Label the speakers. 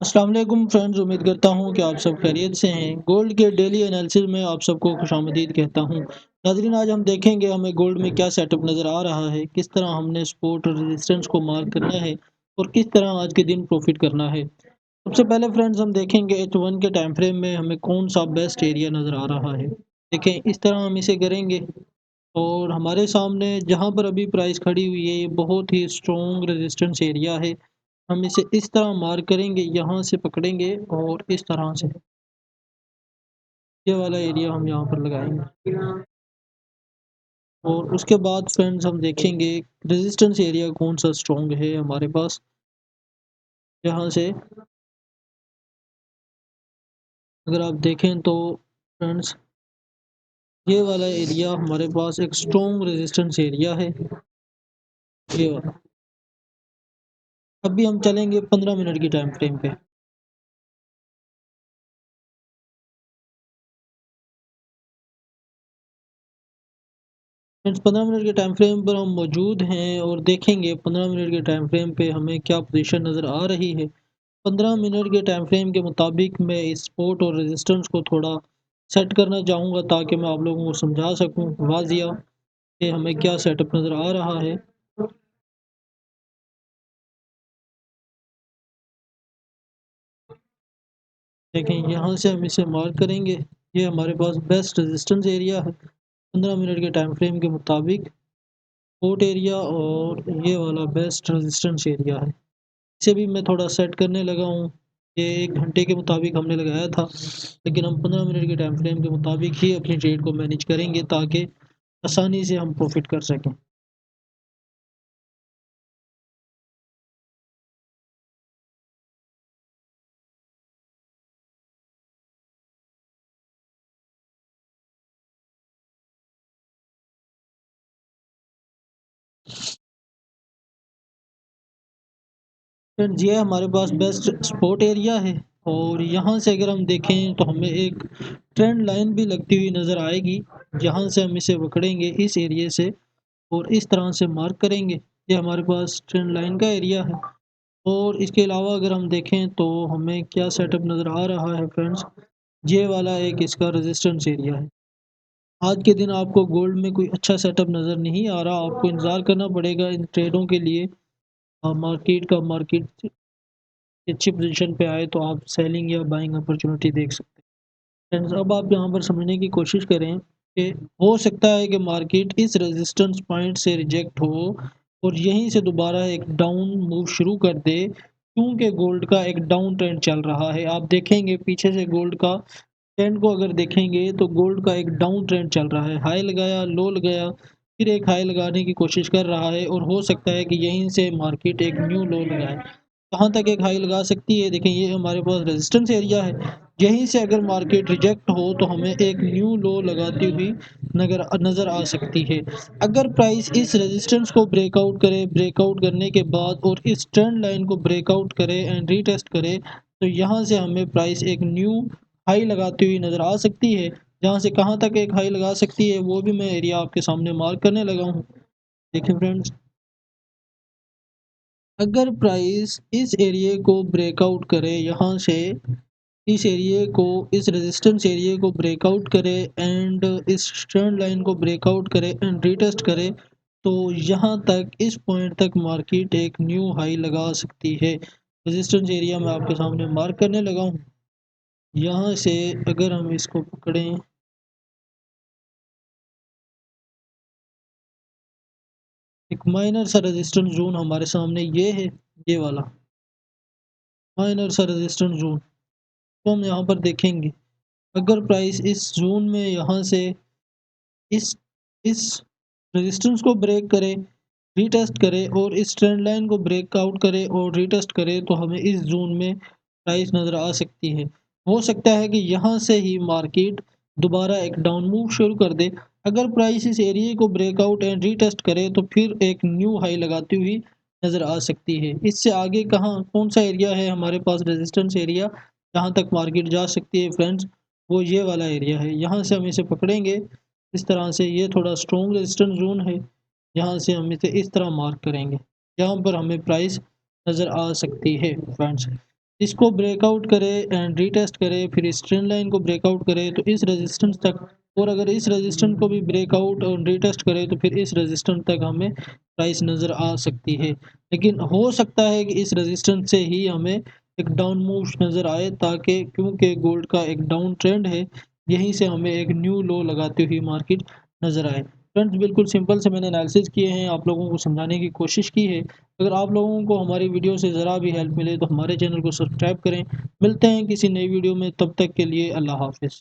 Speaker 1: अस्सलाम वालेकुम फ्रेंड्स, उम्मीद करता हूँ कि आप सब खैरियत से हैं। गोल्ड के डेली एनालिसिस में आप सबको खुशामदीद कहता हूँ। नाज़रीन, आज हम देखेंगे हमें गोल्ड में क्या सेटअप नज़र आ रहा है, किस तरह हमने सपोर्ट और रेजिस्टेंस को मार्क करना है और किस तरह आज के दिन प्रॉफिट करना है। सबसे पहले फ्रेंड्स हम देखेंगे H1 के टाइम फ्रेम में हमें कौन-सा बेस्ट एरिया नज़र आ रहा है। देखें, इस तरह हम इसे करेंगे और हमारे सामने जहाँ पर अभी प्राइस खड़ी हुई है, ये बहुत ही स्ट्रॉन्ग रेजिस्टेंस एरिया है। हम इसे इस तरह मार्क करेंगे, यहाँ से पकड़ेंगे और इस तरह से ये वाला एरिया हम यहाँ पर लगाएँगे। और उसके बाद फ्रेंड्स हम देखेंगे रेजिस्टेंस एरिया कौन-सा स्ट्रॉन्ग है हमारे पास। यहाँ से अगर आप देखें तो फ्रेंड्स, ये वाला एरिया हमारे पास एक स्ट्रॉन्ग रेजिस्टेंस एरिया है, ये वाला। अभी हम चलेंगे 15 मिनट की टाइम फ्रेम पे। फ्रेंड्स, 15 मिनट के टाइम फ्रेम पर हम मौजूद हैं और देखेंगे 15 मिनट के टाइम फ्रेम पे हमें क्या पोजीशन नज़र आ रही है। 15 मिनट के टाइम फ्रेम के मुताबिक मैं इस सपोर्ट और रेजिस्टेंस को थोड़ा सेट करना चाहूँगा ताकि मैं आप लोगों को समझा सकूँ वाज़िया कि हमें क्या सेटअप नज़र आ रहा है। देखें, यहाँ से हम इसे मार्क करेंगे। ये हमारे पास बेस्ट रेजिस्टेंस एरिया है 15 मिनट के टाइम फ्रेम के मुताबिक। सपोर्ट एरिया और ये वाला बेस्ट रेजिस्टेंस एरिया है। इसे भी मैं थोड़ा सेट करने लगा हूँ। ये 1 घंटे के मुताबिक हमने लगाया था, लेकिन हम 15 मिनट के टाइम फ्रेम के मुताबिक ही अपनी ट्रेड को मैनेज करेंगे ताकि आसानी से हम प्रॉफ़िट कर सकें। फ्रेंड्स, ये हमारे पास बेस्ट सपोर्ट एरिया है और यहाँ से अगर हम देखें तो हमें एक ट्रेंड लाइन भी लगती हुई नज़र आएगी। जहाँ से हम इसे पकड़ेंगे इस एरिये से और इस तरह से मार्क करेंगे। ये हमारे पास ट्रेंड लाइन का एरिया है। और इसके अलावा अगर हम देखें तो हमें क्या सेटअप नज़र आ रहा है फ्रेंड्स, ये वाला एक इसका रेजिस्टेंस एरिया है। आज के दिन आपको गोल्ड में कोई अच्छा सेटअप नज़र नहीं आ रहा, आपको इंतज़ार करना पड़ेगा इन ट्रेडों के लिए। मार्केट अच्छी पोजीशन पे आए तो आप सेलिंग या बाइंग अपॉर्चुनिटी देख सकते हैं। फ्रेंड्स, अब आप यहाँ पर समझने की कोशिश करें कि हो सकता है कि मार्केट इस रेजिस्टेंस पॉइंट से रिजेक्ट हो और यहीं से दोबारा एक डाउन मूव शुरू कर दे, क्योंकि गोल्ड का एक डाउन ट्रेंड चल रहा है। आप देखेंगे पीछे से गोल्ड का ट्रेंड को अगर देखेंगे तो गोल्ड का एक डाउन ट्रेंड चल रहा है। हाई लगाया, लो लगाया, फिर एक हाई लगाने की कोशिश कर रहा है और हो सकता है कि यहीं से मार्केट एक न्यू लो लगाए। कहाँ तक एक हाई लगा सकती है? देखें, ये हमारे पास रेजिस्टेंस एरिया है। यहीं से अगर मार्केट रिजेक्ट हो तो हमें एक न्यू लो लगाती हुई नज़र आ सकती है। अगर प्राइस इस रेजिस्टेंस को ब्रेकआउट करे, ब्रेकआउट करने के बाद और इस ट्रेंड लाइन को ब्रेकआउट करे एंड रीटेस्ट करे, तो यहाँ से हमें प्राइस एक न्यू हाई लगाती हुई नज़र आ सकती है। जहाँ से कहाँ तक एक हाई लगा सकती है वो भी मैं एरिया आपके सामने मार्क करने लगा हूँ। देखिए फ्रेंड्स, अगर प्राइस इस एरिये को ब्रेकआउट करे, यहाँ से इस एरिये को, इस रेजिस्टेंस एरिये को ब्रेकआउट करे एंड इस ट्रेंड लाइन को ब्रेकआउट करे एंड रीटेस्ट करे, तो यहाँ तक, इस पॉइंट तक मार्केट एक न्यू हाई लगा सकती है। रेजिस्टेंस एरिया मैं आपके सामने मार्क करने लगा हूँ। यहाँ से अगर हम इसको पकड़ें, एक माइनर सा रेजिस्टेंस ज़ोन हमारे सामने ये है, ये वाला माइनर सा रेजिस्टेंस ज़ोन, तो हम यहाँ पर देखेंगे अगर प्राइस इस ज़ोन में यहाँ से इस इस रेजिस्टेंस को ब्रेक करे, रीटेस्ट करे और इस ट्रेंड लाइन को ब्रेकआउट करे और रीटेस्ट करे, तो हमें इस ज़ोन में प्राइस नज़र आ सकती है। हो सकता है कि यहाँ से ही मार्केट दोबारा एक डाउन मूव शुरू कर दे। अगर प्राइस इस एरिया को ब्रेकआउट एंड रीटेस्ट करे तो फिर एक न्यू हाई लगाती हुई नज़र आ सकती है। इससे आगे कहाँ, कौन-सा एरिया है हमारे पास रेजिस्टेंस एरिया, जहाँ तक मार्केट जा सकती है फ्रेंड्स, वो ये वाला एरिया है। यहाँ से हम इसे पकड़ेंगे इस तरह से, ये थोड़ा स्ट्रॉन्ग रेजिस्टेंस ज़ोन है। यहाँ से हम इसे इस तरह मार्क करेंगे, जहाँ पर हमें प्राइस नज़र आ सकती है फ्रेंड्स। इसको ब्रेकआउट करे एंड रीटेस्ट करे, फिर इस ट्रेंड लाइन को ब्रेकआउट करे तो इस रेजिस्टेंस तक, और अगर इस रेजिस्टेंस को भी ब्रेकआउट और रीटेस्ट करे तो फिर इस रेजिस्टेंस तक हमें प्राइस नज़र आ सकती है। लेकिन हो सकता है कि इस रेजिस्टेंस से ही हमें एक डाउन मूव नज़र आए, ताकि क्योंकि गोल्ड का एक डाउन ट्रेंड है, यहीं से हमें एक न्यू लो लगाती हुई मार्केट नज़र आए। फ्रेंड्स, बिल्कुल सिंपल से मैंने एनालिसिस किए हैं, आप लोगों को समझाने की कोशिश की है। अगर आप लोगों को हमारी वीडियो से ज़रा भी हेल्प मिले तो हमारे चैनल को सब्सक्राइब करें। मिलते हैं किसी नई वीडियो में, तब तक के लिए अल्लाह हाफ़िज़।